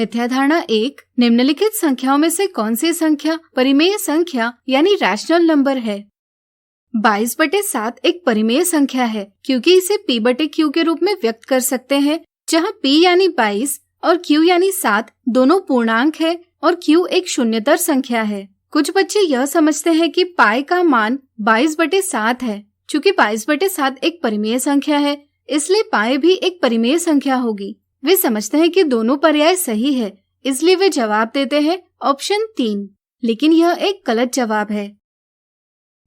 मिथ्या धारणा 1, निम्नलिखित संख्याओं में से कौन सी संख्या परिमेय संख्या यानी रैशनल नंबर है? 22/7 एक परिमेय संख्या है क्योंकि इसे p/q के रूप में व्यक्त कर सकते हैं, जहाँ p यानी 22 और q यानी 7 दोनों पूर्णांक है और q एक शून्यतर संख्या है। कुछ बच्चे यह समझते हैं कि पाई का मान 22/7 है। चूँकि 22/7 एक परिमेय संख्या है, इसलिए पाई भी एक परिमेय संख्या होगी। वे समझते हैं कि दोनों पर्याय सही है, इसलिए वे जवाब देते हैं ऑप्शन 3, लेकिन यह एक गलत जवाब है।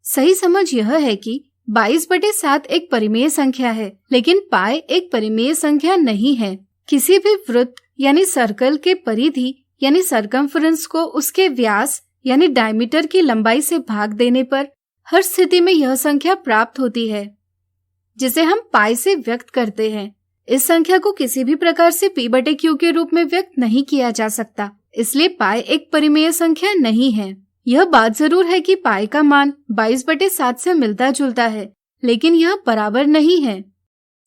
सही समझ यह है कि 22/7 एक परिमेय संख्या है, लेकिन पाई एक परिमेय संख्या नहीं है। किसी भी वृत्त यानी सर्कल के परिधि यानी सरकमफ्रेंस को उसके व्यास यानी डायमीटर की लंबाई से भाग देने पर हर स्थिति में यह संख्या प्राप्त होती है, जिसे हम पाई से व्यक्त करते हैं। इस संख्या को किसी भी प्रकार से p/q के रूप में व्यक्त नहीं किया जा सकता, इसलिए पाई एक परिमेय संख्या नहीं है। यह बात जरूर है कि पाई का मान 22/7 से मिलता जुलता है, लेकिन यह बराबर नहीं है।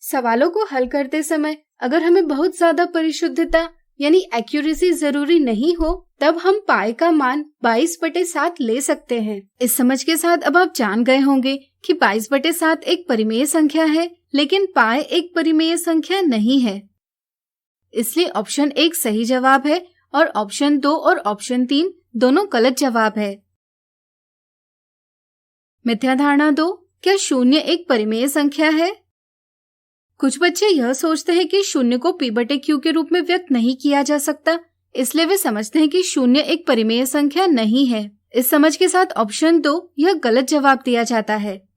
सवालों को हल करते समय अगर हमें बहुत ज्यादा परिशुद्धता यानी एक्यूरेसी जरूरी नहीं हो, तब हम पाई का मान 22/7 ले सकते हैं। इस समझ के साथ अब आप जान गए होंगे कि 22/7 एक परिमेय संख्या है, लेकिन पाई एक परिमेय संख्या नहीं है। इसलिए ऑप्शन 1 सही जवाब है और ऑप्शन 2 और ऑप्शन 3 दोनों गलत जवाब है। मिथ्या धारणा 2, क्या शून्य एक परिमेय संख्या है? कुछ बच्चे यह सोचते हैं कि शून्य को p/q के रूप में व्यक्त नहीं किया जा सकता, इसलिए वे समझते हैं कि शून्य एक परिमेय संख्या नहीं है। इस समझ के साथ ऑप्शन 2 यह गलत जवाब दिया जाता है।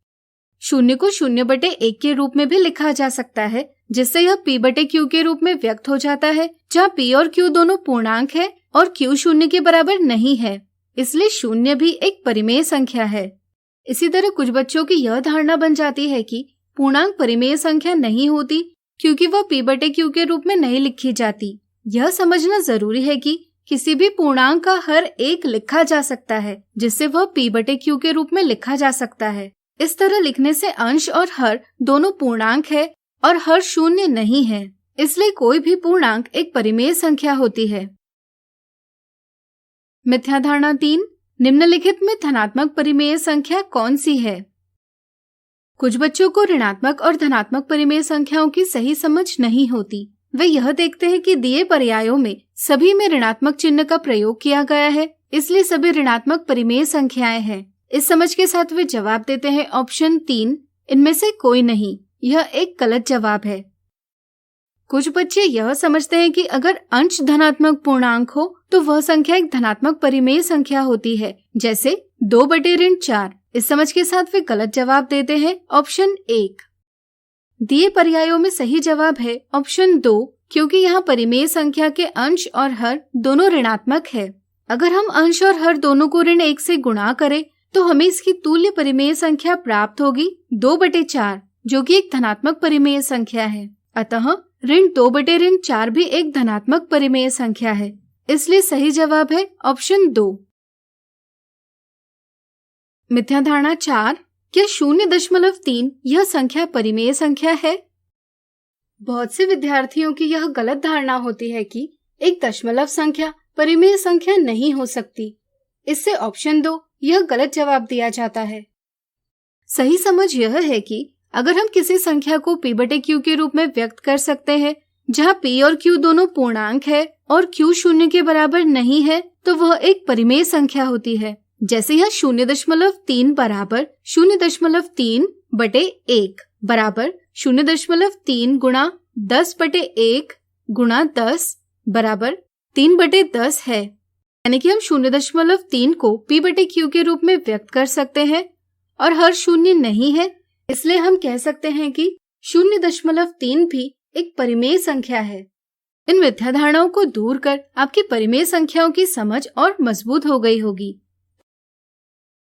शून्य को 0/1 के रूप में भी लिखा जा सकता है, जिससे यह p/q के रूप में व्यक्त हो जाता है, जहाँ p और q दोनों पूर्णांक है और q शून्य के बराबर नहीं है, इसलिए शून्य भी एक परिमेय संख्या है। इसी तरह कुछ बच्चों की यह धारणा बन जाती है कि पूर्णांक परिमेय संख्या नहीं होती क्योंकि वह p/q के रूप में नहीं लिखी जाती। यह समझना जरूरी है कि किसी भी पूर्णांक का हर एक लिखा जा सकता है, जिससे वह p/q के रूप में लिखा जा सकता है। इस तरह लिखने से अंश और हर दोनों पूर्णांक है और हर शून्य नहीं है, इसलिए कोई भी पूर्णांक एक परिमेय संख्या होती है। मिथ्या धारणा 3, निम्नलिखित में धनात्मक परिमेय संख्या कौन सी है? कुछ बच्चों को ऋणात्मक और धनात्मक परिमेय संख्याओं की सही समझ नहीं होती। वे यह देखते हैं कि दिए पर्यायों में सभी में ऋणात्मक चिन्ह का प्रयोग किया गया है, इसलिए सभी ऋणात्मक परिमेय संख्याएं हैं। इस समझ के साथ वे जवाब देते हैं ऑप्शन 3, इनमें से कोई नहीं। यह एक गलत जवाब है। कुछ बच्चे यह समझते हैं कि अगर अंश धनात्मक पूर्णांक हो तो वह संख्या एक धनात्मक परिमेय संख्या होती है, जैसे 2/4। इस समझ के साथ वे गलत जवाब देते हैं ऑप्शन 1। दिए पर्यायों में सही जवाब है ऑप्शन 2, क्योंकि यहाँ परिमेय संख्या के अंश और हर दोनों ऋणात्मक है। अगर हम अंश और हर दोनों को ऋण 1 से गुणा करें तो हमें इसकी तुल्य परिमेय संख्या प्राप्त होगी 2/4, जो कि एक धनात्मक परिमेय संख्या है। अतः ऋण 2/4 भी एक धनात्मक परिमेय संख्या है, इसलिए सही जवाब है ऑप्शन 2। मिथ्या धारणा 4, क्या 0.3 यह संख्या परिमेय संख्या है? बहुत से विद्यार्थियों की यह गलत धारणा होती है कि एक दशमलव संख्या परिमेय संख्या नहीं हो सकती। इससे ऑप्शन 2 यह गलत जवाब दिया जाता है। सही समझ यह है कि अगर हम किसी संख्या को p/q के रूप में व्यक्त कर सकते हैं, जहाँ p और q दोनों पूर्णांक है और q शून्य के बराबर नहीं है, तो वह एक परिमेय संख्या होती है। जैसे यह 0.3 बराबर 0.3/1 बराबर 0.3 गुणा 10/1 गुणा 10 बराबर 3/10 है। यानी कि हम 0.3 को p/q के रूप में व्यक्त कर सकते हैं और हर शून्य नहीं है, इसलिए हम कह सकते हैं कि 0.3 भी एक परिमेय संख्या है। इन मिथ्या धारणाओं को दूर कर आपकी परिमेय संख्याओं की समझ और मजबूत हो गई होगी।